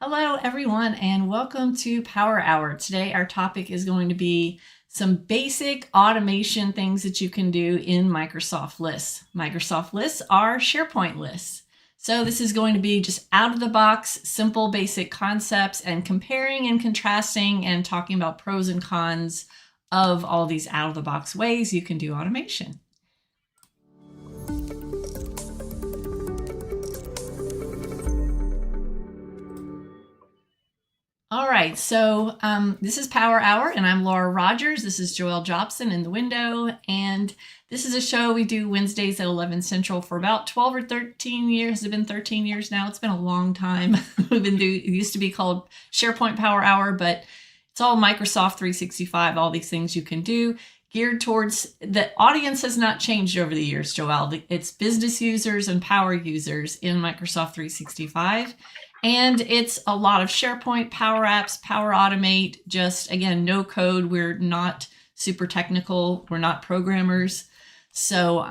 Hello, everyone, and welcome to Power Hour. Today, our topic is going to be some basic automation things that you can do in Microsoft Lists. Microsoft Lists are SharePoint lists. So this is going to be just out of the box, simple, basic concepts and comparing and contrasting and talking about pros and cons of all these out of the box ways you can do automation. All right, so this is Power Hour, and I'm Laura Rogers. This is Joelle Jobson in the window, and this is a show we do Wednesdays at 11 Central for about 12 or 13 years. It's been 13 years now. It's been a long time. It used to be called SharePoint Power Hour, but it's all Microsoft 365, all these things you can do. Geared towards, the audience has not changed over the years, Joelle. It's business users and power users in Microsoft 365. And it's a lot of SharePoint, Power Apps, Power Automate, just, again, no code. We're not super technical. We're not programmers. So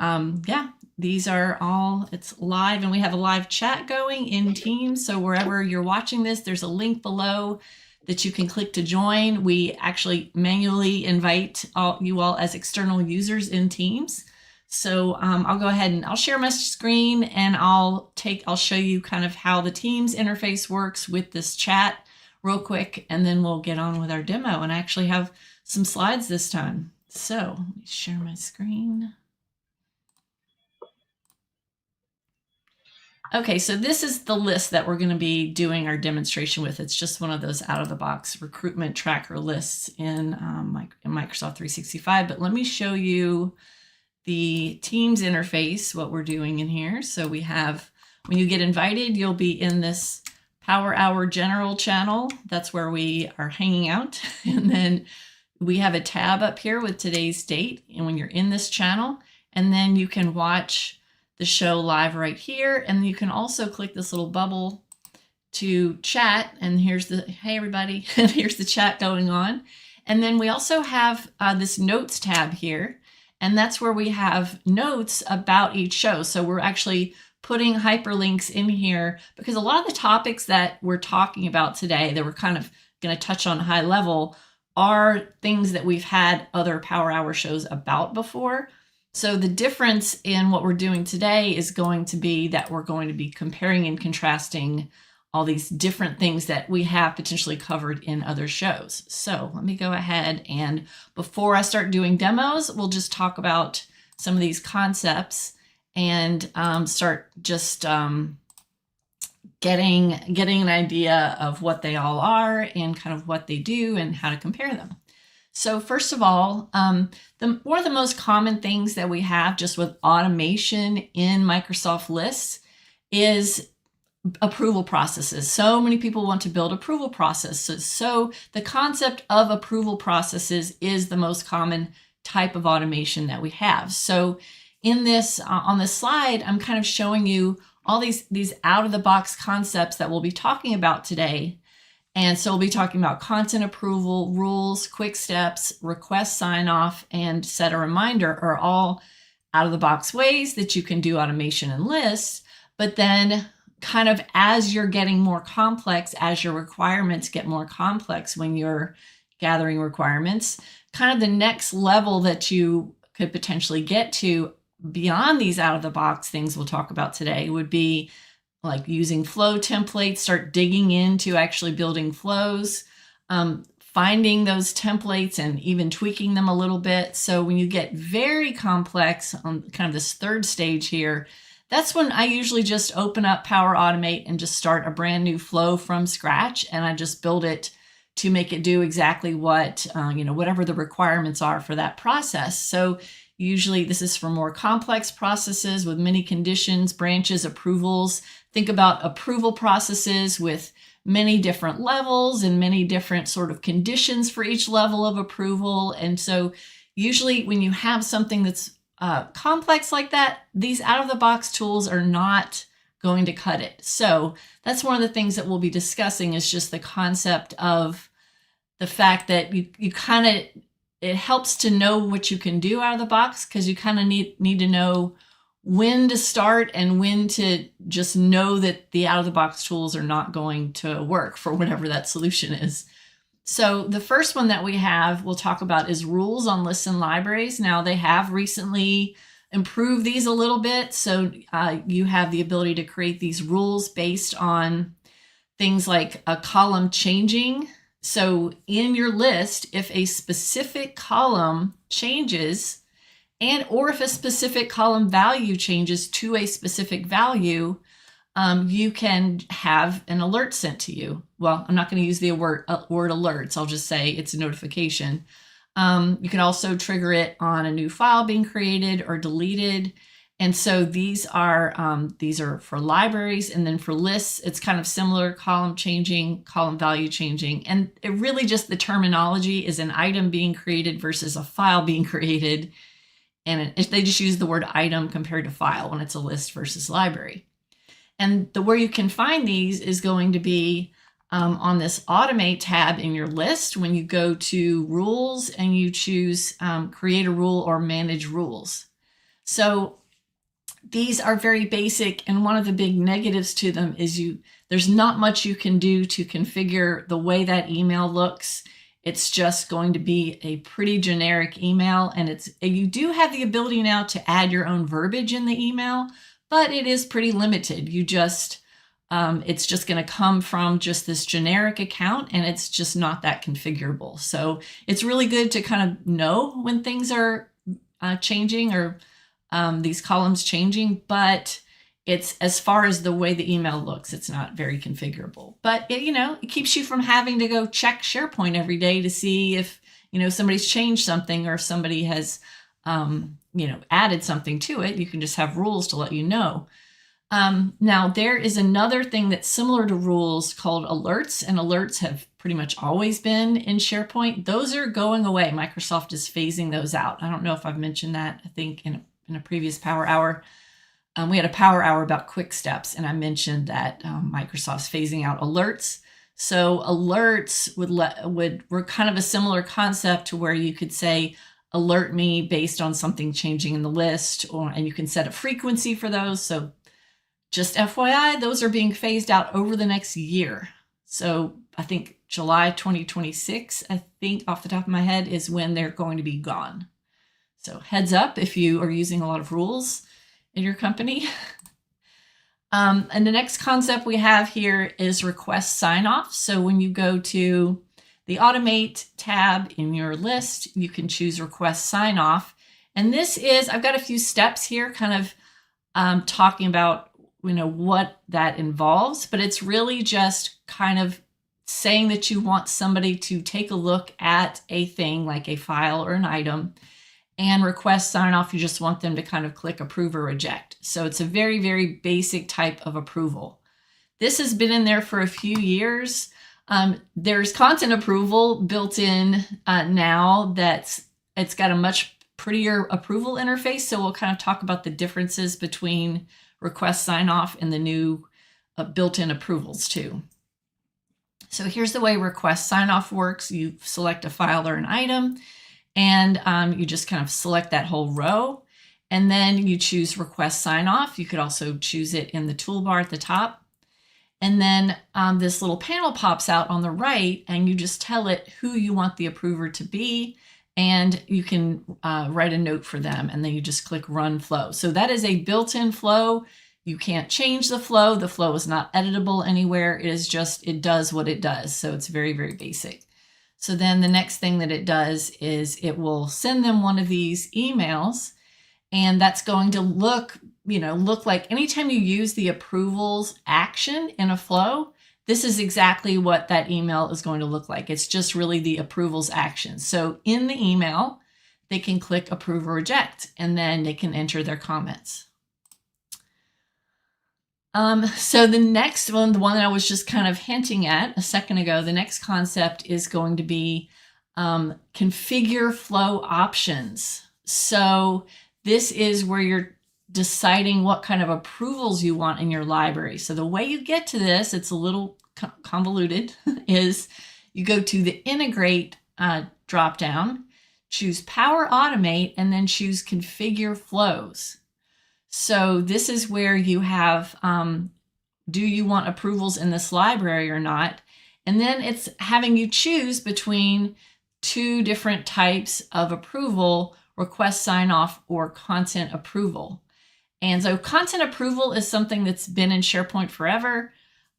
yeah, these are all, it's live, and we have a live chat going in Teams. So wherever you're watching this, there's a link below that you can click to join. We actually manually invite you all as external users in Teams. So I'll go ahead and I'll share my screen, and I'll show you kind of how the Teams interface works with this chat real quick, and then we'll get on with our demo. And I actually have some slides this time. So let me share my screen. Okay, so this is the list that we're going to be doing our demonstration with. It's just one of those out-of-the-box recruitment tracker lists in Microsoft 365. But let me show you the Teams interface, what we're doing in here. So we have, when you get invited, you'll be in this Power Hour General channel. That's where we are hanging out. And then we have a tab up here with today's date. And when you're in this channel, and then you can watch the show live right here. And you can also click this little bubble to chat. And here's the, hey everybody, and here's the chat going on. And then we also have this notes tab here. And that's where we have notes about each show. So we're actually putting hyperlinks in here because a lot of the topics that we're talking about today that we're kind of going to touch on high level are things that we've had other Power Hour shows about before. So the difference in what we're doing today is going to be that we're going to be comparing and contrasting all these different things that we have potentially covered in other shows. So let me go ahead, and before I start doing demos, we'll just talk about some of these concepts and start just getting an idea of what they all are and kind of what they do and how to compare them. So first of all, one of the most common things that we have just with automation in Microsoft Lists is approval processes. So many people want to build approval processes. So the concept of approval processes is the most common type of automation that we have. So in this, on this slide, I'm kind of showing you all these out-of-the-box concepts that we'll be talking about today. And so we'll be talking about content approval, rules, quick steps, request sign-off, and set a reminder are all out-of-the-box ways that you can do automation in lists. But then kind of as you're getting more complex, as your requirements get more complex when you're gathering requirements, kind of the next level that you could potentially get to beyond these out-of-the-box things we'll talk about today would be like using flow templates, start digging into actually building flows, finding those templates and even tweaking them a little bit. So when you get very complex on kind of this third stage here, that's when I usually just open up Power Automate and just start a brand new flow from scratch. And I just build it to make it do exactly what, whatever the requirements are for that process. So usually this is for more complex processes with many conditions, branches, approvals. Think about approval processes with many different levels and many different sort of conditions for each level of approval. And so usually when you have something that's complex like that, these out-of-the-box tools are not going to cut it. So that's one of the things that we'll be discussing is just the concept of the fact that you kind of, it helps to know what you can do out of the box because you kind of need to know when to start and when to just know that the out-of-the-box tools are not going to work for whatever that solution is. So the first one that we'll talk about is rules on lists and libraries. Now, they have recently improved these a little bit. So you have the ability to create these rules based on things like a column changing. So in your list, if a specific column changes or if a specific column value changes to a specific value, you can have an alert sent to you. Well, I'm not going to use the word alerts. I'll just say it's a notification. You can also trigger it on a new file being created or deleted. And so these are for libraries, and then for lists, it's kind of similar: column changing, column value changing. And it really just, the terminology is an item being created versus a file being created. And they just use the word item compared to file when it's a list versus library. And where you can find these is going to be on this Automate tab in your list when you go to Rules and you choose Create a Rule or Manage Rules. So these are very basic, and one of the big negatives to them is there's not much you can do to configure the way that email looks. It's just going to be a pretty generic email, and you do have the ability now to add your own verbiage in the email, but it is pretty limited. It's just going to come from just this generic account, and it's just not that configurable. So it's really good to kind of know when things are changing or these columns changing, but it's, as far as the way the email looks, it's not very configurable. But it keeps you from having to go check SharePoint every day to see if somebody's changed something or if somebody has added something to it. You can just have rules to let you know. Now, there is another thing that's similar to rules called alerts, and alerts have pretty much always been in SharePoint. Those are going away. Microsoft is phasing those out. I don't know if I've mentioned that. I think in a previous Power Hour, we had a Power Hour about quick steps, and I mentioned that Microsoft's phasing out alerts. So alerts were kind of a similar concept to where you could say, alert me based on something changing in the list, and you can set a frequency for those. So just FYI, those are being phased out over the next year. So I think July 2026, I think off the top of my head, is when they're going to be gone. So heads up if you are using a lot of rules in your company. And the next concept we have here is request sign-off. So when you go to the Automate tab in your list, you can choose request sign-off. And this is, I've got a few steps here kind of talking about what that involves, but it's really just kind of saying that you want somebody to take a look at a thing like a file or an item and request sign off. You just want them to kind of click approve or reject. So it's a very, very basic type of approval. This has been in there for a few years. There's content approval built in now it's got a much prettier approval interface. So we'll kind of talk about the differences between request sign off and the new built-in approvals too. So here's the way request sign off works. You select a file or an item, and you just kind of select that whole row, and then you choose request sign off. You could also choose it in the toolbar at the top. And then this little panel pops out on the right, and you just tell it who you want the approver to be, and you can write a note for them, and then you just click run flow. So that is a built-in flow. You can't change the flow. The flow is not editable anywhere. It is just, it does what it does. So it's very, very basic. So then the next thing that it does is it will send them one of these emails, and that's going to look like anytime you use the approvals action in a flow, this is exactly what that email is going to look like. It's just really the approvals action. So in the email, they can click approve or reject, and then they can enter their comments. So the next one, the one that I was just kind of hinting at a second ago, the next concept is going to be configure flow options. So this is where you're deciding what kind of approvals you want in your library. So the way you get to this, it's a little convoluted, is you go to the integrate drop down, choose Power Automate, and then choose configure flows. So this is where you have, do you want approvals in this library or not? And then it's having you choose between two different types of approval: request sign off or content approval. And so content approval is something that's been in SharePoint forever,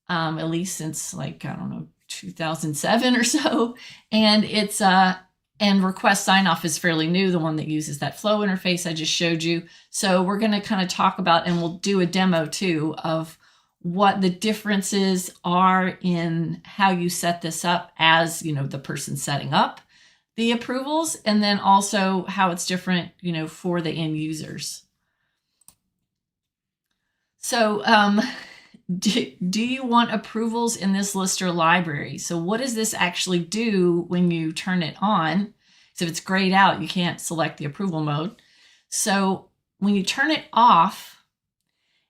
at least since, like, I don't know, 2007 or so. And it's and request sign off is fairly new, the one that uses that flow interface I just showed you. So we're going to kind of talk about, and we'll do a demo too, of what the differences are in how you set this up as, you know, the person setting up the approvals, and then also how it's different, you know, for the end users. So do you want approvals in this list or library? So what does this actually do when you turn it on? So if it's grayed out, you can't select the approval mode. So when you turn it off,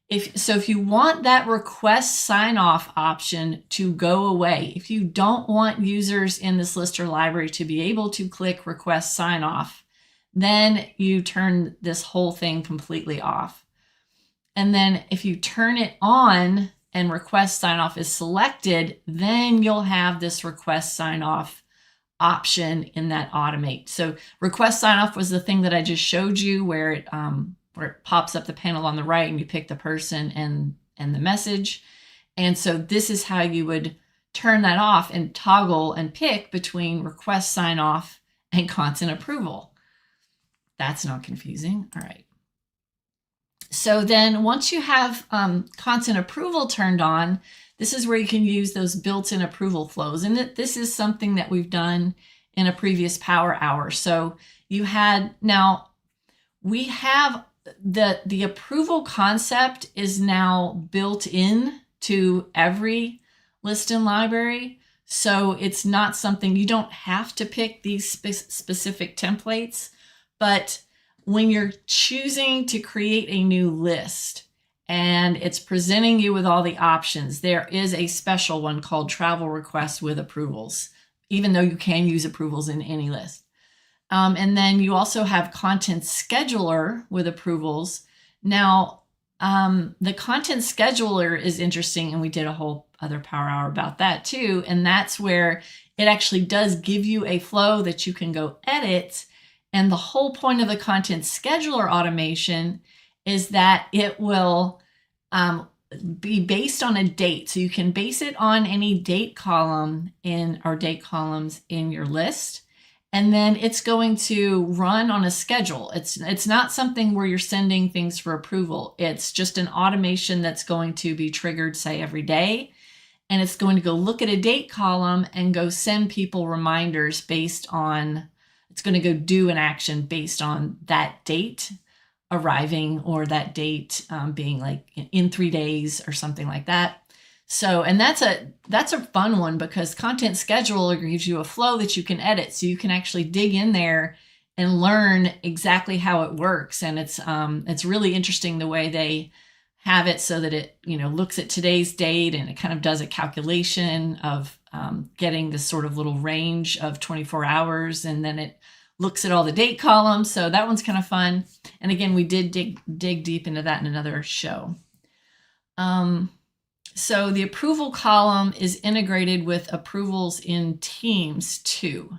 if you want that request sign off option to go away, if you don't want users in this list or library to be able to click request sign off, then you turn this whole thing completely off. And then if you turn it on and request sign off is selected, then you'll have this request sign off option in that automate. So request sign off was the thing that I just showed you, where it pops up the panel on the right and you pick the person and the message. And so this is how you would turn that off and toggle and pick between request sign off and content approval. That's not confusing. All right. So then once you have content approval turned on, this is where you can use those built-in approval flows. And this is something that we've done in a previous Power Hour. So you had, now we have the approval concept is now built in to every list and library. So it's not something, you don't have to pick these specific templates, but when you're choosing to create a new list and it's presenting you with all the options, there is a special one called travel requests with approvals, even though you can use approvals in any list. And then you also have content scheduler with approvals. Now, the content scheduler is interesting, and we did a whole other Power Hour about that too. And that's where it actually does give you a flow that you can go edit. And the whole point of the content scheduler automation is that it will be based on a date. So you can base it on any date column or date columns in your list. And then it's going to run on a schedule. It's not something where you're sending things for approval. It's just an automation that's going to be triggered, say, every day. And it's going to go look at a date column and go send people reminders based on, it's going to go do an action based on that date arriving, or that date being like in 3 days or something like that. So, and that's a fun one, because content scheduler gives you a flow that you can edit. So you can actually dig in there and learn exactly how it works. And it's really interesting the way they have it so that it, you know, looks at today's date, and it kind of does a calculation of getting this sort of little range of 24 hours. And then it looks at all the date columns. So that one's kind of fun. And again, we did dig deep into that in another show. So the approval column is integrated with approvals in Teams too.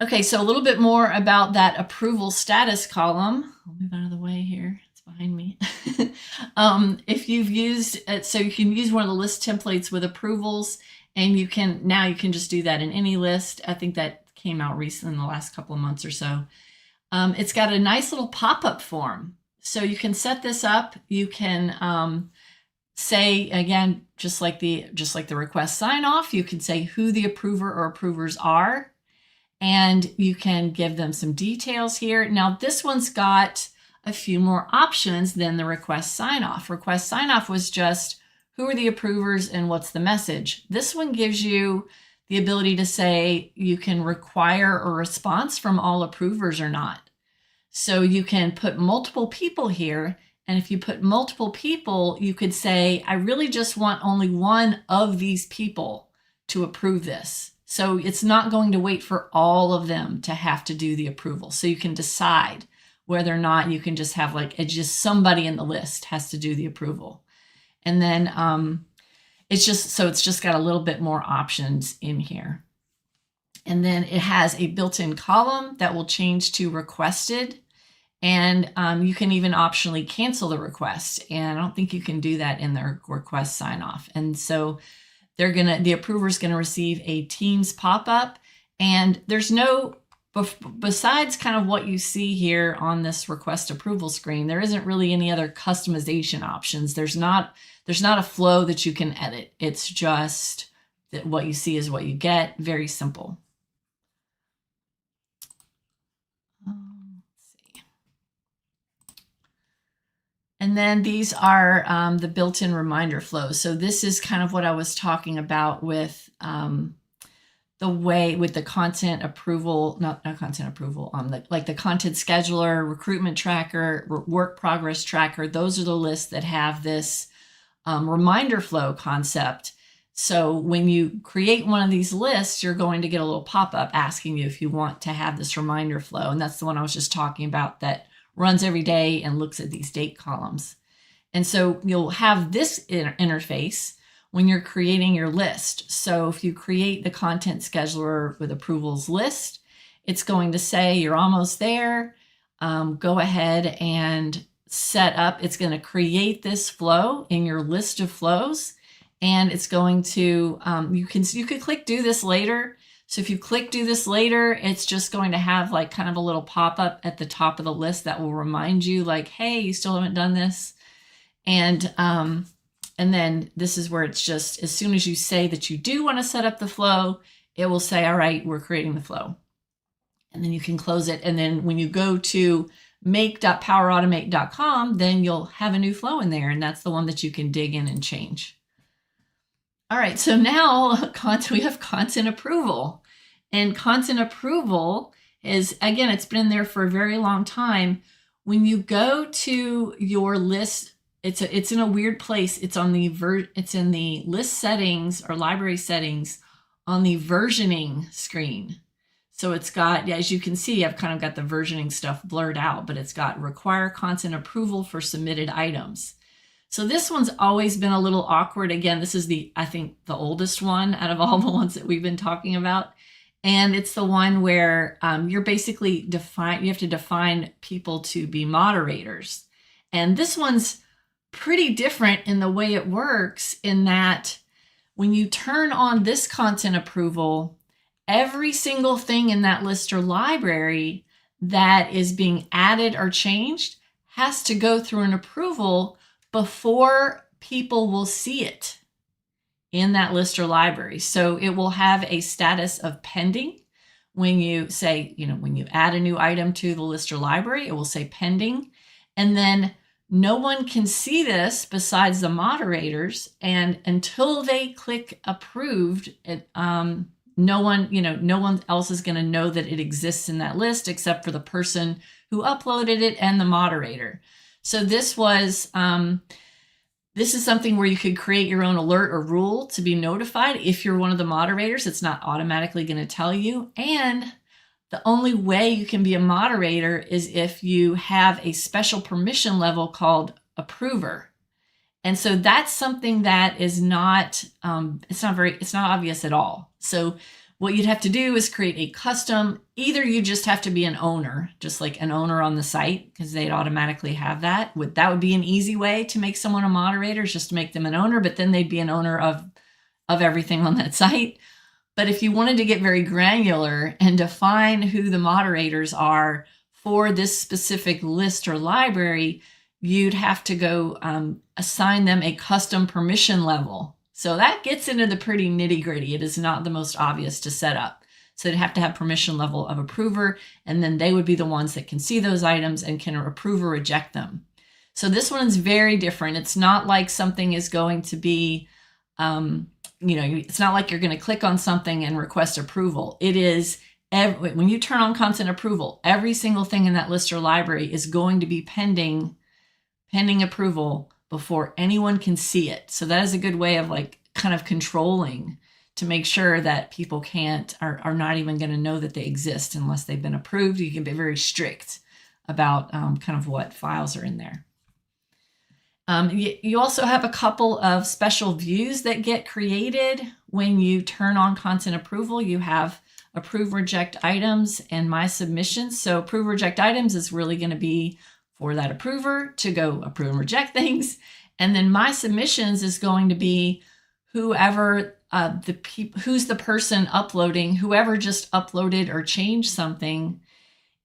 Okay, so a little bit more about that approval status column. I'll move out of the way here. It's behind me. If you've used it, so you can use one of the list templates with approvals, and you can just do that in any list. I think that came out recently in the last couple of months or so. It's got a nice little pop-up form. So you can set this up. You can say, again, just like the request sign off, you can say who the approver or approvers are, and you can give them some details here. Now this one's got a few more options than the request sign off. Request sign off was just who are the approvers and what's the message. This one gives you the ability to say you can require a response from all approvers or not. So you can put multiple people here. And if you put multiple people, you could say, I really just want only one of these people to approve this. So it's not going to wait for all of them to have to do the approval. So you can decide whether or not you can just have like, it's just somebody in the list has to do the approval. And then it's just got a little bit more options in here. And then it has a built-in column that will change to requested. And you can even optionally cancel the request. And I don't think you can do that in the request sign off. And so the approver is going to receive a Teams pop-up. And there's no, besides kind of what you see here on this request approval screen, there isn't really any other customization options. There's not a flow that you can edit. It's just that what you see is what you get. Very simple. And then these are the built-in reminder flows. So this is kind of what I was talking about with the content approval, not content approval, like the content scheduler, recruitment tracker, work progress tracker. Those are the lists that have this reminder flow concept. So when you create one of these lists, you're going to get a little pop-up asking you if you want to have this reminder flow. And that's the one I was just talking about that runs every day and looks at these date columns. And so you'll have this interface when you're creating your list. So if you create the content scheduler with approvals list, it's going to say you're almost there. Go ahead and set up. It's going to create this flow in your list of flows. And it's going to, you could click do this later. So if you click do this later, it's just going to have like kind of a little pop-up at the top of the list that will remind you like, hey, you still haven't done this. And then this is where it's just, as soon as you say that you do want to set up the flow, it will say, all right, we're creating the flow. And then you can close it. And then when you go to make.powerautomate.com, then you'll have a new flow in there. And that's the one that you can dig in and change. All right, so now we have content approval. And content approval is, again, it's been there for a very long time. When you go to your list, it's in a weird place. It's in the list settings or library settings on the versioning screen. So it's got, as you can see, I've kind of got the versioning stuff blurred out, but it's got require content approval for submitted items. So this one's always been a little awkward. Again, this is I think the oldest one out of all the ones that we've been talking about. And it's the one where you're basically you have to define people to be moderators. And this one's pretty different in the way it works in that when you turn on this content approval, every single thing in that list or library that is being added or changed has to go through an approval before people will see it in that list or library. So it will have a status of pending. When you say, when you add a new item to the list or library, it will say pending. And then no one can see this besides the moderators. And until they click approved, no one else is going to know that it exists in that list except for the person who uploaded it and the moderator. So this is something where you could create your own alert or rule to be notified. If you're one of the moderators, it's not automatically going to tell you. And the only way you can be a moderator is if you have a special permission level called approver. And so that's something that is not, it's not obvious at all. So what you'd have to do is create a custom, either you just have to be an owner, just like an owner on the site, because they'd automatically have that. That would be an easy way to make someone a moderator, is just to make them an owner, but then they'd be an owner of everything on that site. But if you wanted to get very granular and define who the moderators are for this specific list or library, you'd have to go assign them a custom permission level. So that gets into the pretty nitty gritty. It is not the most obvious to set up. So they'd have to have permission level of approver, and then they would be the ones that can see those items and can approve or reject them. So this one's very different. It's not like something is going to be, it's not like you're going to click on something and request approval. It is, when you turn on content approval, every single thing in that list or library is going to be pending approval before anyone can see it. So that is a good way of like kind of controlling to make sure that people are not even going to know that they exist unless they've been approved. You can be very strict about kind of what files are in there. You also have a couple of special views that get created when you turn on content approval. You have approve reject items and my submissions. So approve reject items is really going to be for that approver to go approve and reject things. And then my submissions is going to be whoever who's the person uploading, whoever just uploaded or changed something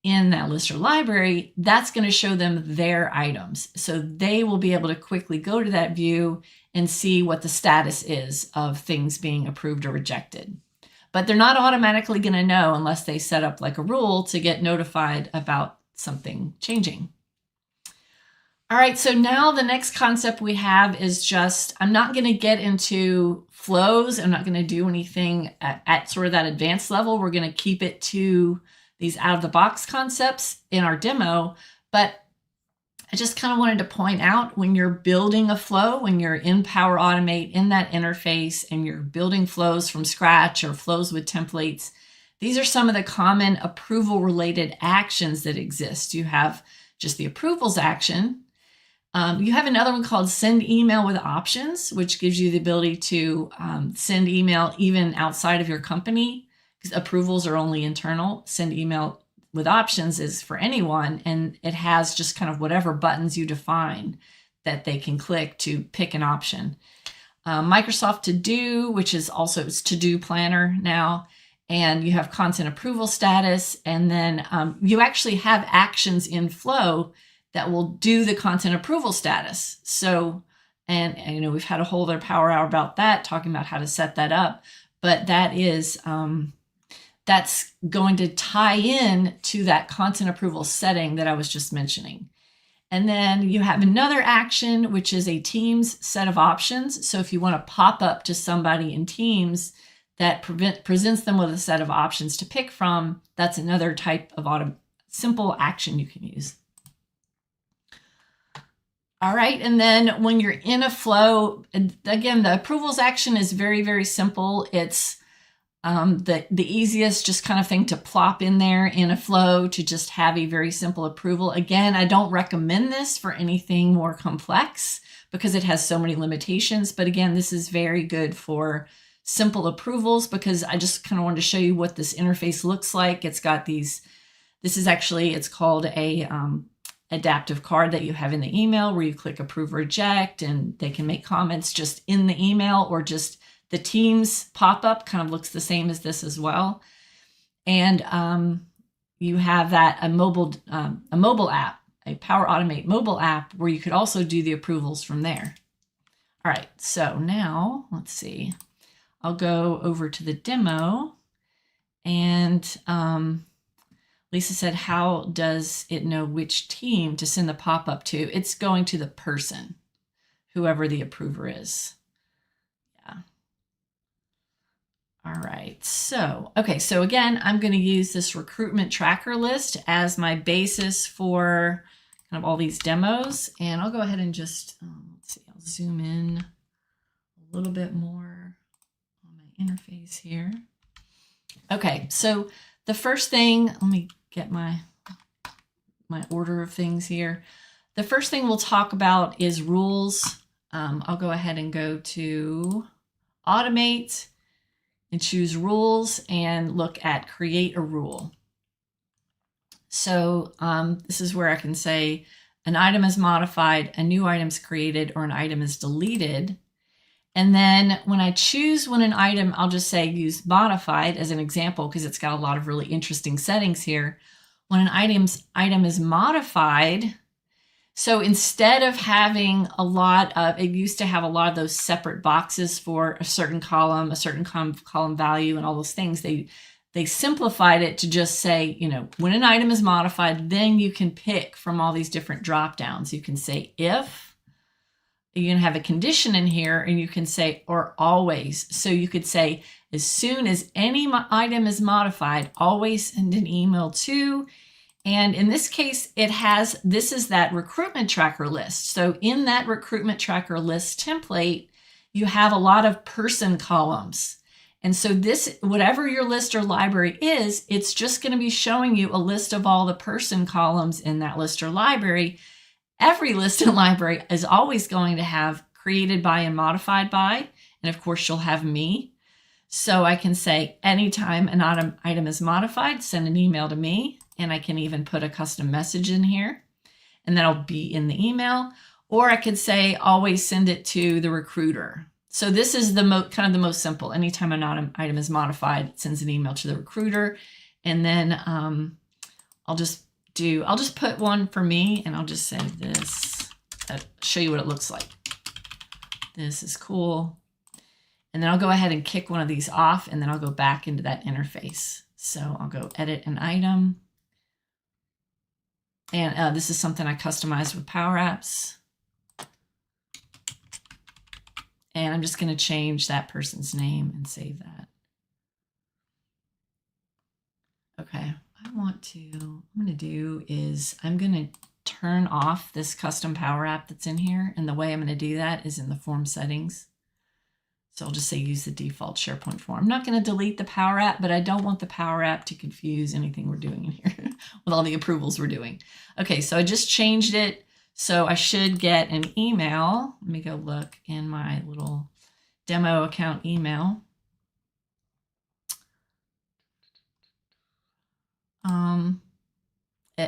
in that list or library, that's going to show them their items. So they will be able to quickly go to that view and see what the status is of things being approved or rejected. But they're not automatically going to know unless they set up like a rule to get notified about something changing. All right, so now the next concept we have is just, I'm not going to get into flows. I'm not going to do anything at sort of that advanced level. We're going to keep it to these out-of-the-box concepts in our demo. But I just kind of wanted to point out, when you're building a flow, when you're in Power Automate in that interface and you're building flows from scratch or flows with templates, these are some of the common approval-related actions that exist. You have just the approvals action. You have another one called send email with options, which gives you the ability to send email even outside of your company, because approvals are only internal. Send email with options is for anyone, and it has just kind of whatever buttons you define that they can click to pick an option. Microsoft To Do, which is also it's To Do Planner now, and you have content approval status, and then you actually have actions in Flow that will do the content approval status. So, and you know, we've had a whole other power hour about that, talking about how to set that up, but that is, that's going to tie in to that content approval setting that I was just mentioning. And then you have another action, which is a Teams set of options. So if you want to pop up to somebody in Teams that presents them with a set of options to pick from, that's another type of simple action you can use. All right, and then when you're in a flow, again, the approvals action is very, very simple. It's the easiest just kind of thing to plop in there in a flow to just have a very simple approval. Again, I don't recommend this for anything more complex because it has so many limitations. But again, this is very good for simple approvals because I just kind of wanted to show you what this interface looks like. It's got these, this is actually, it's called a adaptive card that you have in the email where you click approve or reject, and they can make comments just in the email, or just the Teams pop-up kind of looks the same as this as well. And you have that a mobile app, a Power Automate mobile app, where you could also do the approvals from there. All right, so now let's see. I'll go over to the demo, and Lisa said, how does it know which team to send the pop-up to? It's going to the person, whoever the approver is. Yeah. All right, so, okay, so again, I'm going to use this recruitment tracker list as my basis for kind of all these demos. And I'll go ahead and just, let's see, I'll zoom in a little bit more on my interface here. Okay, so the first thing, let me get my order of things here. The first thing we'll talk about is rules. I'll go ahead and go to Automate and choose Rules and look at Create a Rule. So this is where I can say an item is modified, a new item is created, or an item is deleted. And then when I choose when an item, I'll just say use modified as an example because it's got a lot of really interesting settings here. When an item is modified, so instead of having a lot of, it used to have a lot of those separate boxes for a certain column, column value, and all those things. They simplified it to just say, you know, when an item is modified, then you can pick from all these different drop downs. You can say if. You can have a condition in here, and you can say, or always. So you could say, as soon as any item is modified, always send an email to. And in this case, it has, this is that recruitment tracker list. So in that recruitment tracker list template, you have a lot of person columns. And so this, whatever your list or library is, it's just going to be showing you a list of all the person columns in that list or library. Every list and library is always going to have created by and modified by. And of course, you'll have me. So I can say anytime an item is modified, send an email to me. And I can even put a custom message in here. And that'll be in the email. Or I could say always send it to the recruiter. So this is the kind of the most simple. Anytime an item is modified, it sends an email to the recruiter. And then I'll just put one for me, and I'll just say this. Show you what it looks like. This is cool. And then I'll go ahead and kick one of these off, and then I'll go back into that interface. So I'll go edit an item. And this is something I customized with Power Apps. And I'm just going to change that person's name and save that. Okay, what I'm going to do is I'm going to turn off this custom Power App that's in here. And the way I'm going to do that is in the form settings. So I'll just say use the default SharePoint form. I'm not going to delete the Power App, but I don't want the Power App to confuse anything we're doing in here with all the approvals we're doing. Okay, so I just changed it. So I should get an email. Let me go look in my little demo account email.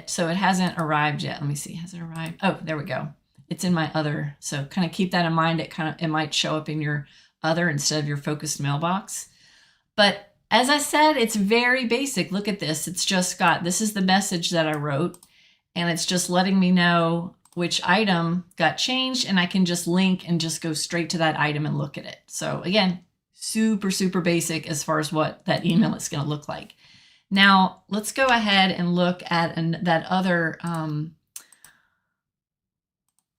So it hasn't arrived yet. Let me see, has it arrived? Oh, there we go. It's in my other. So kind of keep that in mind. It might show up in your other instead of your focused mailbox. But as I said, it's very basic. Look at this. It's just got, this is the message that I wrote, and it's just letting me know which item got changed, and I can just link and just go straight to that item and look at it. So again, super, super basic as far as what that email is going to look like. Now let's go ahead and look at that other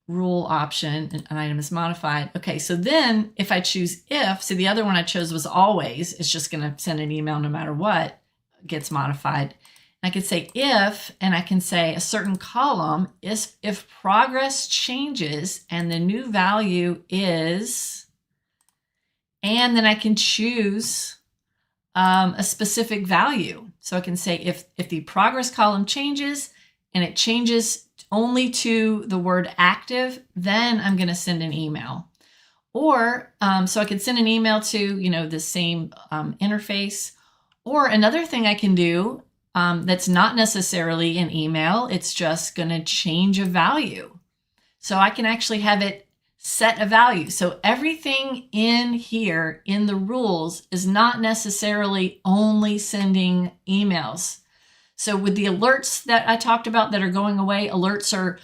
rule option. An item is modified. Okay, so then if I choose if, see the other one I chose was always, it's just going to send an email no matter what gets modified. I could say if, and I can say a certain column is if progress changes and the new value is, and then I can choose a specific value. So I can say if the progress column changes and it changes only to the word active, then I'm going to send an email. Or so I could send an email to, the same interface. Or another thing I can do that's not necessarily an email, it's just going to change a value. So I can actually have it set a value. So everything in here in the rules is not necessarily only sending emails. So with the alerts that I talked about that are going away, alerts are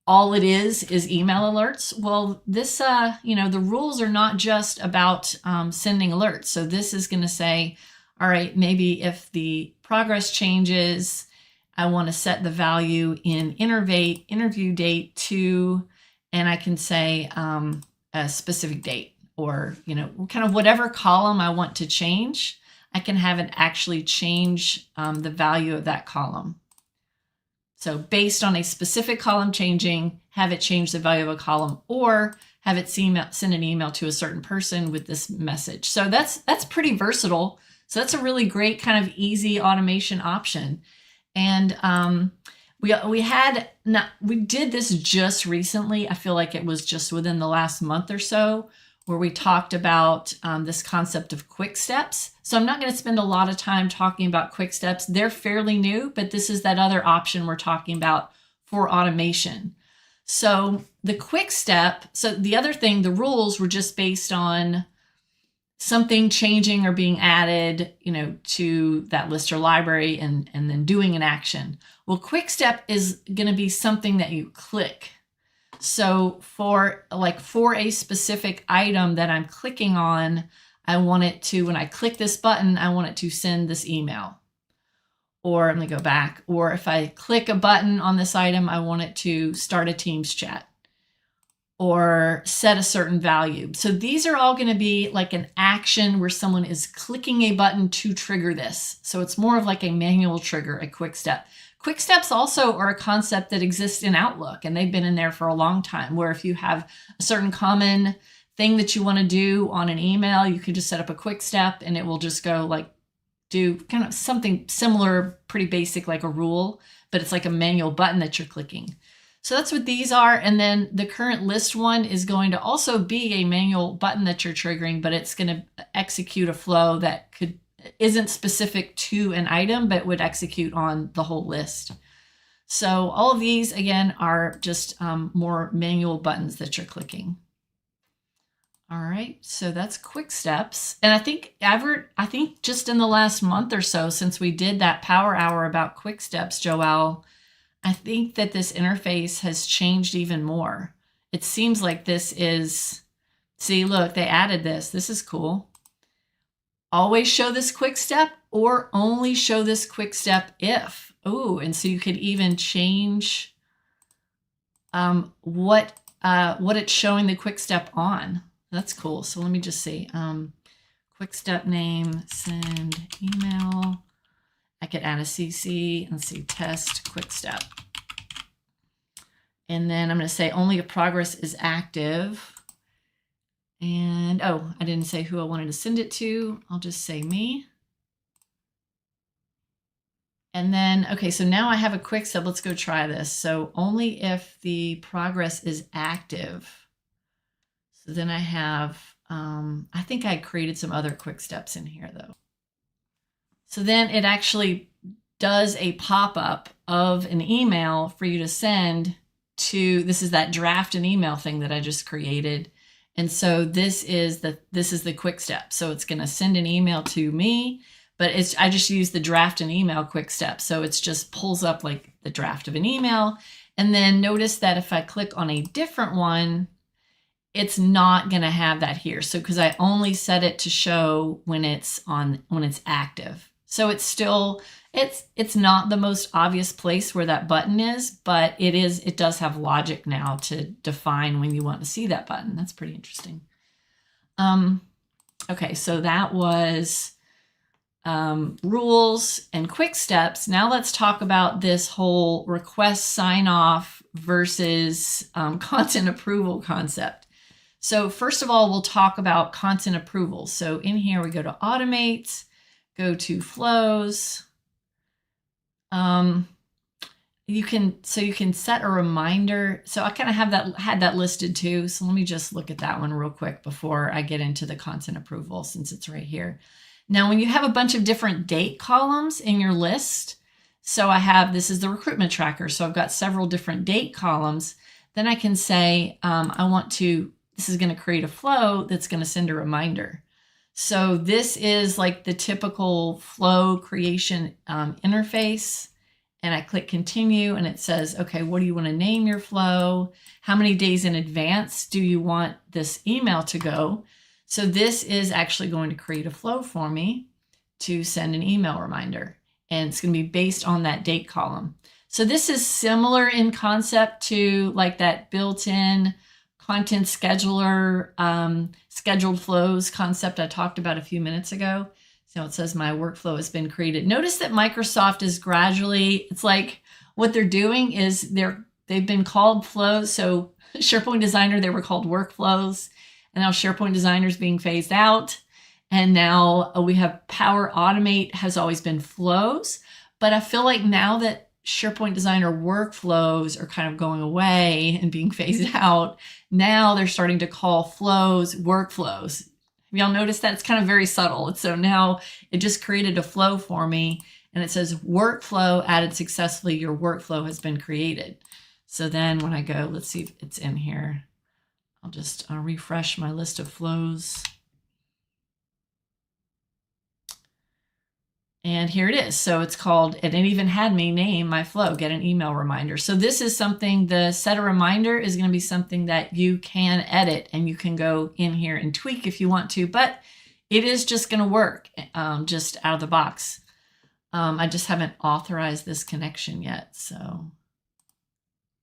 all it is email alerts. Well, this, the rules are not just about sending alerts. So this is going to say, all right, maybe if the progress changes, I want to set the value in interview date to, and I can say a specific date, or, kind of whatever column I want to change, I can have it actually change the value of that column. So based on a specific column changing, have it change the value of a column, or have it send an email to a certain person with this message. So that's pretty versatile. So that's a really great kind of easy automation option. And we did this just recently. I feel like it was just within the last month or so, where we talked about this concept of quick steps. So I'm not going to spend a lot of time talking about quick steps. They're fairly new, but this is that other option we're talking about for automation. So the quick step, so the other thing, the rules were just based on something changing or being added, to that list or library, and then doing an action. Well, quick step is going to be something that you click. So for a specific item that I'm clicking on, I want it to, when I click this button, I want it to send this email. Or I'm going to go back. Or if I click a button on this item, I want it to start a Teams chat or set a certain value. So these are all going to be like an action where someone is clicking a button to trigger this. So it's more of like a manual trigger, a quick step. Quick steps also are a concept that exists in Outlook, and they've been in there for a long time, where if you have a certain common thing that you want to do on an email, you can just set up a quick step and it will just go like do kind of something similar, pretty basic, like a rule, but it's like a manual button that you're clicking. So that's what these are. And then the current list one is going to also be a manual button that you're triggering, but it's going to execute a flow that isn't specific to an item, but would execute on the whole list. So all of these, again, are just more manual buttons that you're clicking. All right, so that's quick steps. And I think just in the last month or so, since we did that power hour about quick steps, Joelle, I think that this interface has changed even more. It seems like this is, see, look, they added this. This is cool. Always show this quick step or only show this quick step if. Oh, and so you could even change what it's showing the quick step on. That's cool. So let me just see. Quick step name, send email. I could add a CC and see test quick step. And then I'm going to say only if progress is active. And oh, I didn't say who I wanted to send it to. I'll just say me. And then, okay, so now I have a quick step. Let's go try this. So only if the progress is active. So then I have, I think I created some other quick steps in here though. So then it actually does a pop-up of an email for you to send to, this is that draft an email thing that I just created. And so this is the quick step. So it's going to send an email to me, but I just use the draft an email quick step. So it's just pulls up like the draft of an email. And then notice that if I click on a different one, it's not going to have that here. So because I only set it to show when it's active. So it's still, it's not the most obvious place where that button is, but it does have logic now to define when you want to see that button. That's pretty interesting. Okay, so that was rules and quick steps. Now let's talk about this whole request sign off versus content approval concept. So first of all, we'll talk about content approval. So in here, we go to automate, go to flows. You can set a reminder. So I kind of had that listed too. So let me just look at that one real quick before I get into the content approval, since it's right here. Now, when you have a bunch of different date columns in your list, so this is the recruitment tracker. So I've got several different date columns. Then I can say, this is going to create a flow that's going to send a reminder. So this is like the typical flow creation interface. And I click continue and it says, okay, what do you want to name your flow? How many days in advance do you want this email to go? So this is actually going to create a flow for me to send an email reminder. And it's going to be based on that date column. So this is similar in concept to like that built-in content scheduler, scheduled flows concept I talked about a few minutes ago. So it says my workflow has been created. Notice that Microsoft is it's like what they're doing is they've been called flows. So SharePoint Designer, they were called workflows, and now SharePoint Designer is being phased out. And now we have Power Automate has always been flows. But I feel like now that SharePoint Designer workflows are kind of going away and being phased out, now they're starting to call flows workflows. Have y'all noticed that? It's kind of very subtle. So now it just created a flow for me and it says workflow added successfully. Your workflow has been created. So then when I go, let's see if it's in here. I'll just refresh my list of flows. And here it is. So it's called, and it even had me name my flow, get an email reminder. So this is something, the set a reminder is going to be something that you can edit and you can go in here and tweak if you want to, but it is just going to work just out of the box. I just haven't authorized this connection yet. So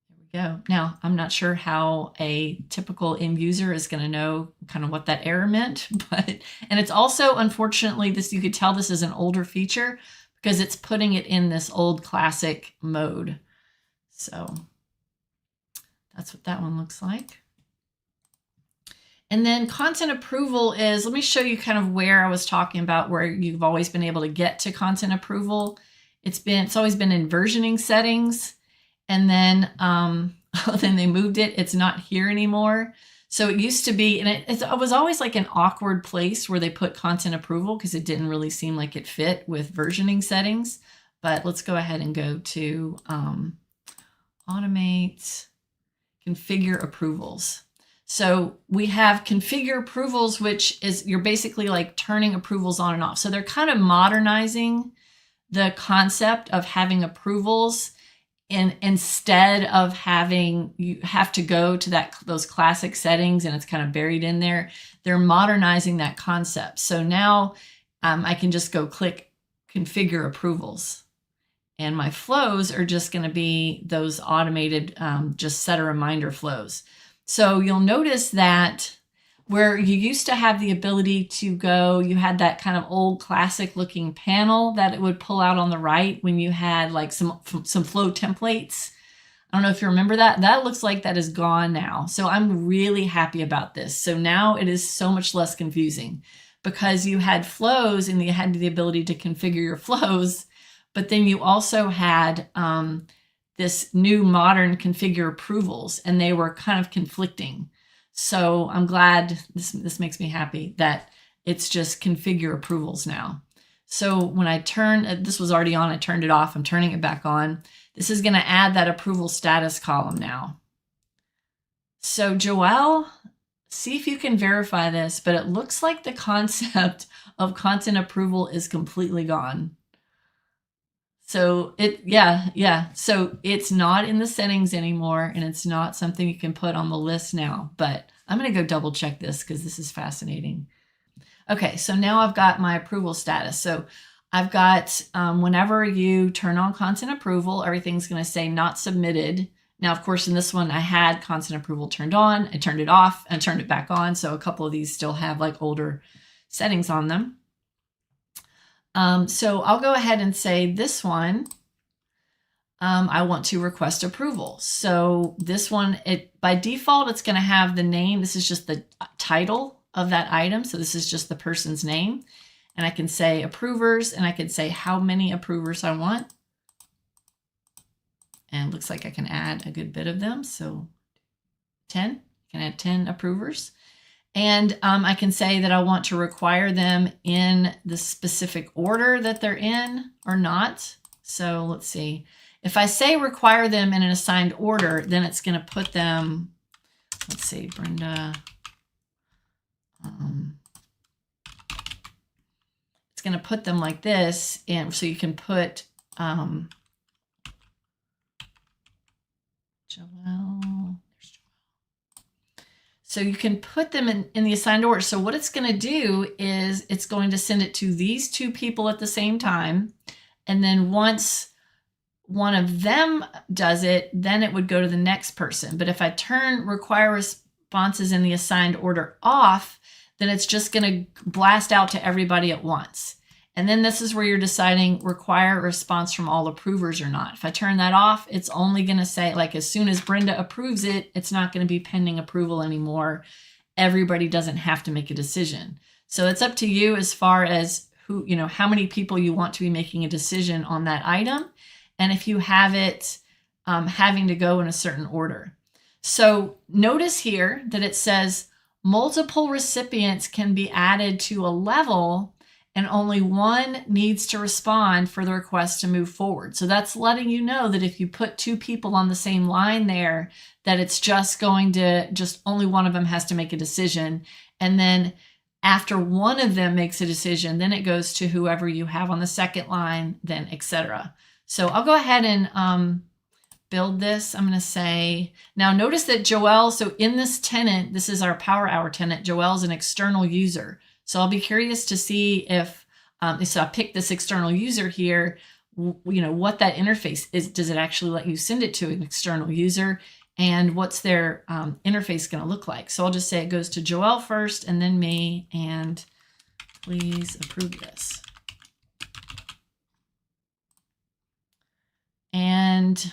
there we go. Now, I'm not sure how a typical end user is going to know kind of what that error meant, and it's also, unfortunately, you could tell this is an older feature because it's putting it in this old classic mode. So that's what that one looks like. And then content approval is, let me show you kind of where I was talking about where you've always been able to get to content approval. It's always been in versioning settings. And then, then they moved it. It's not here anymore. So it used to be, and it was always like an awkward place where they put content approval because it didn't really seem like it fit with versioning settings. But let's go ahead and go to automate, configure approvals. So we have configure approvals, which is you're basically like turning approvals on and off. So they're kind of modernizing the concept of having approvals, and instead of having, you have to go to those classic settings and it's kind of buried in there. They're modernizing that concept. So now I can just go click configure approvals, and my flows are just going to be those automated, just set a reminder flows. So you'll notice that where you used to have the ability to go, you had that kind of old classic looking panel that it would pull out on the right when you had like some flow templates. I don't know if you remember that. That looks like that is gone now. So I'm really happy about this. So now it is so much less confusing because you had flows and you had the ability to configure your flows, but then you also had this new modern configure approvals, and they were kind of conflicting. So I'm glad, this makes me happy that it's just configure approvals now. So when I turn, this was already on, I turned it off, I'm turning it back on. This is going to add that approval status column now. So Joelle, see if you can verify this, but it looks like the concept of content approval is completely gone. So so it's not in the settings anymore, and it's not something you can put on the list now, but I'm going to go double check this because this is fascinating. Okay, so now I've got my approval status. So I've got, whenever you turn on content approval, everything's going to say not submitted. Now, of course, in this one, I had content approval turned on, I turned it off and turned it back on. So a couple of these still have like older settings on them. So I'll go ahead and say this one, I want to request approval. So this one, by default, it's going to have the name. This is just the title of that item. So this is just the person's name. And I can say approvers, and I can say how many approvers I want. And it looks like I can add a good bit of them. So 10, I can add 10 approvers. And I can say that I want to require them in the specific order that they're in or not. So let's see. If I say require them in an assigned order, then it's going to put them, let's see, Brenda. It's going to put them like this. And so you can put Joelle. So you can put them in the assigned order. So what it's going to do is it's going to send it to these two people at the same time. And then once one of them does it, then it would go to the next person. But if I turn require responses in the assigned order off, then it's just going to blast out to everybody at once. And then this is where you're deciding require a response from all approvers or not. If I turn that off, it's only going to say, like, as soon as Brenda approves it, it's not going to be pending approval anymore. Everybody doesn't have to make a decision. So it's up to you as far as who, how many people you want to be making a decision on that item. And if you have it having to go in a certain order. So notice here that it says multiple recipients can be added to a level, and only one needs to respond for the request to move forward. So that's letting you know that if you put two people on the same line there, that it's just going to, only one of them has to make a decision. And then after one of them makes a decision, then it goes to whoever you have on the second line, then etc. So I'll go ahead and build this. I'm going to say, now notice that Joelle, so in this tenant, this is our Power Hour tenant, Joelle's an external user. So I'll be curious to see if, so I pick this external user here, what that interface is. Does it actually let you send it to an external user? And what's their interface going to look like? So I'll just say it goes to Joelle first and then me, and please approve this. And let's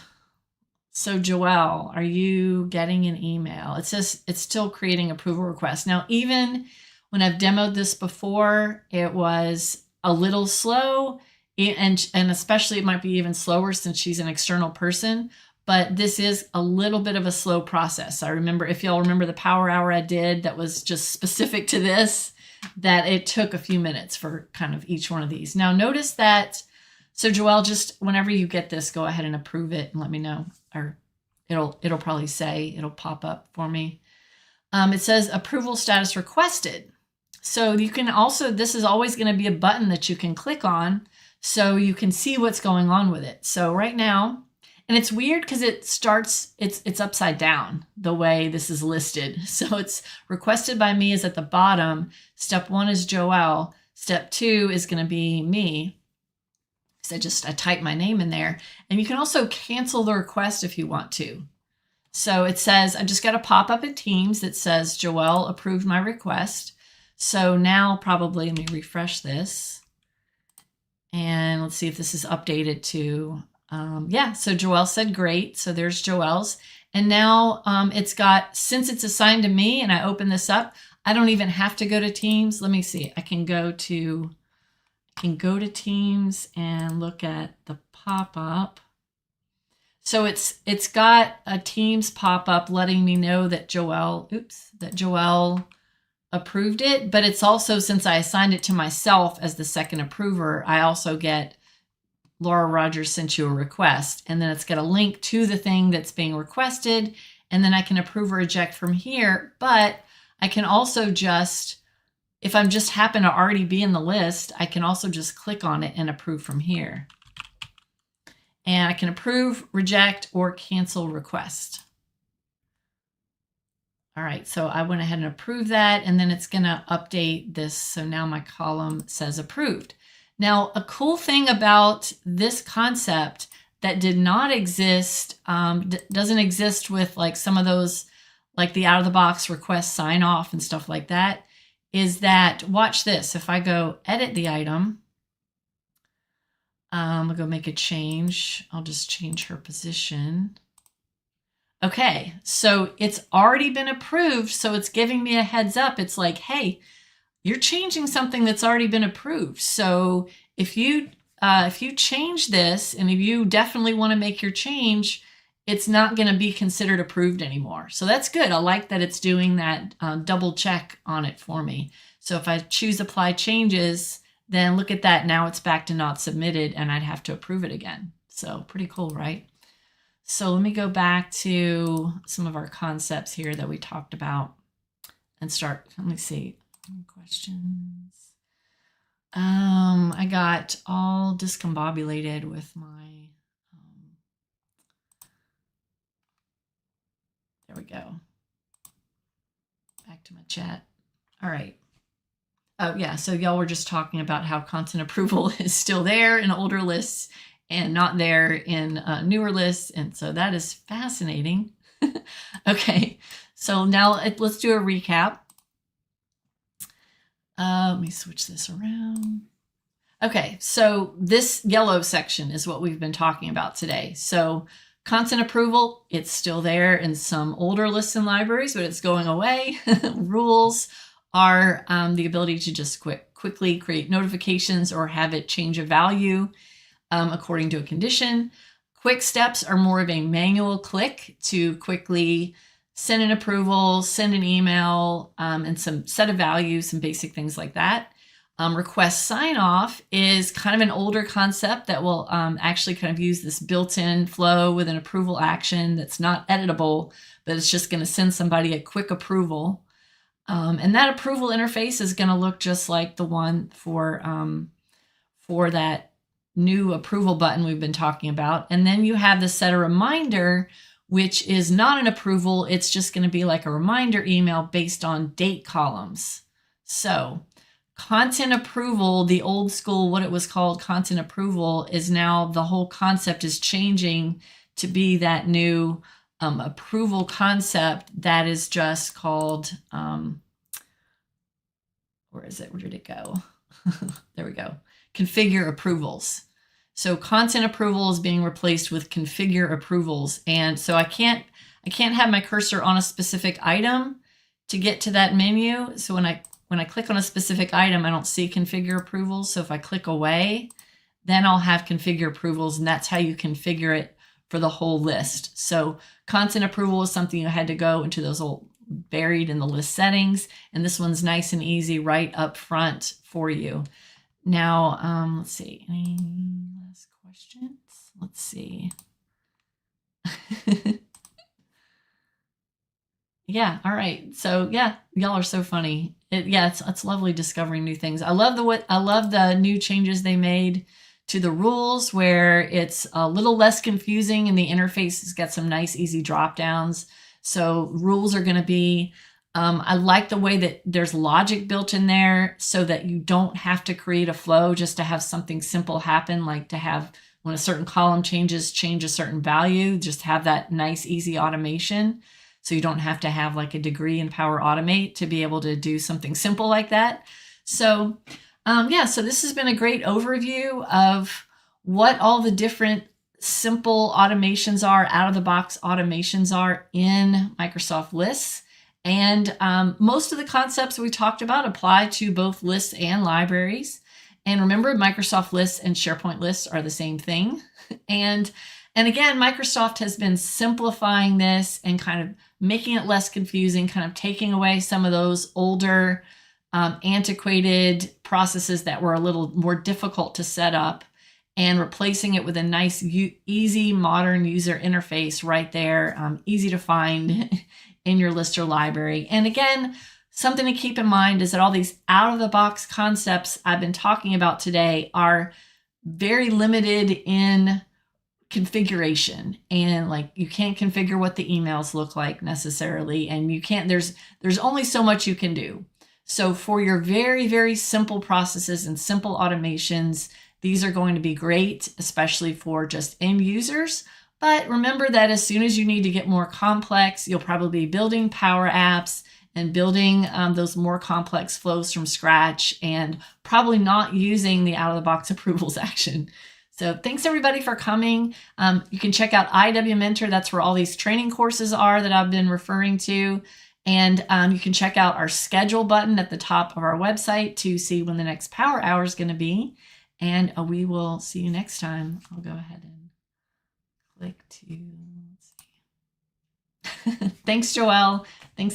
So Joelle, are you getting an email? It says it's still creating approval requests. Now, even when I've demoed this before, it was a little slow, and especially it might be even slower since she's an external person, but this is a little bit of a slow process. I remember, if y'all remember the power hour I did that was just specific to this, that it took a few minutes for kind of each one of these. Now notice that, so Joelle, just whenever you get this, go ahead and approve it and let me know, or it'll probably say, it'll pop up for me. It says approval status requested. So you can also, this is always going to be a button that you can click on so you can see what's going on with it. So right now, and it's weird because it starts, it's upside down the way this is listed. So it's requested by me is at the bottom. Step 1 is Joelle. Step 2 is going to be me. So I type my name in there, and you can also cancel the request if you want to. So it says, I just got a pop-up in Teams that says Joelle approved my request. So now probably, let me refresh this. And let's see if this is updated to, yeah, so Joelle said great. So there's Joelle's. And now it's got, since it's assigned to me and I open this up, I don't even have to go to Teams. Let me see, I can go to Teams and look at the pop-up. So it's got a Teams pop-up letting me know that Joelle approved it, but it's also, since I assigned it to myself as the second approver, I also get Laura Rogers sent you a request, and then it's got a link to the thing that's being requested, and then I can approve or reject from here. But I can also just, if I'm just happen to already be in the list, I can also just click on it and approve from here. And I can approve, reject, or cancel request. All right, so I went ahead and approved that, and then it's going to update this. So now my column says approved. Now, a cool thing about this concept that did not exist, doesn't exist with like some of those, like the out-of-the-box request sign-off and stuff like that, is that, watch this, if I go edit the item, I'll go make a change. I'll just change her position. Okay, so it's already been approved, so it's giving me a heads up. It's like, hey, you're changing something that's already been approved. So if you change this, and if you definitely want to make your change, it's not going to be considered approved anymore. So that's good. I like that it's doing that double check on it for me. So if I choose apply changes, then look at that. Now it's back to not submitted, and I'd have to approve it again. So pretty cool, right? So let me go back to some of our concepts here that we talked about and start. Let me see. Questions. I got all discombobulated with my, there we go. Back to my chat. All right. Oh yeah, so y'all were just talking about how content approval is still there in older lists and not there in newer lists. And so that is fascinating. Okay, so now let's do a recap. Let me switch this around. Okay, so this yellow section is what we've been talking about today. So content approval, it's still there in some older lists and libraries, but it's going away. Rules are the ability to just quickly create notifications or have it change a value according to a condition. Quick steps are more of a manual click to quickly send an approval, send an email, and some set of values, some basic things like that. Request sign off is kind of an older concept that will actually kind of use this built-in flow with an approval action that's not editable, but it's just going to send somebody a quick approval. And that approval interface is going to look just like the one for that new approval button we've been talking about. And then you have the set a reminder, which is not an approval. It's just going to be like a reminder email based on date columns. So content approval, the old school, what it was called content approval, is now the whole concept is changing to be that new approval concept that is just called, where is it? Where did it go? There we go. Configure approvals. So content approval is being replaced with configure approvals. And so I can't have my cursor on a specific item to get to that menu. So when I click on a specific item, I don't see configure approvals. So if I click away, then I'll have configure approvals, and that's how you configure it for the whole list. So content approval is something you had to go into those old buried in the list settings, and this one's nice and easy right up front for you. Now, let's see, any last questions? Let's see. Yeah, all right. So yeah, y'all are so funny. It's lovely discovering new things. I love the new changes they made to the rules, where it's a little less confusing and the interface has got some nice easy drop downs. So rules are going to be, I like the way that there's logic built in there so that you don't have to create a flow just to have something simple happen, like to have when a certain column changes, change a certain value, just have that nice easy automation. So you don't have to have like a degree in Power Automate to be able to do something simple like that. So yeah, so this has been a great overview of what all the different simple automations are, out-of-the-box automations are in Microsoft Lists. And most of the concepts we talked about apply to both lists and libraries. And remember, Microsoft Lists and SharePoint Lists are the same thing. And again, Microsoft has been simplifying this and kind of making it less confusing, kind of taking away some of those older antiquated processes that were a little more difficult to set up, and replacing it with a nice, easy, modern user interface right there, easy to find in your list or library. And again, something to keep in mind is that all these out-of-the-box concepts I've been talking about today are very limited in configuration, and like you can't configure what the emails look like necessarily, and you can't, there's only so much you can do. So for your very, very simple processes and simple automations, these are going to be great, especially for just end users. But remember that as soon as you need to get more complex, you'll probably be building Power Apps and building those more complex flows from scratch, and probably not using the out-of-the-box approvals action. So thanks everybody for coming. You can check out IW Mentor. That's where all these training courses are that I've been referring to. And you can check out our schedule button at the top of our website to see when the next Power Hour is going to be. And we will see you next time. I'll go ahead and click to, let's see. Thanks, Joelle. Thanks.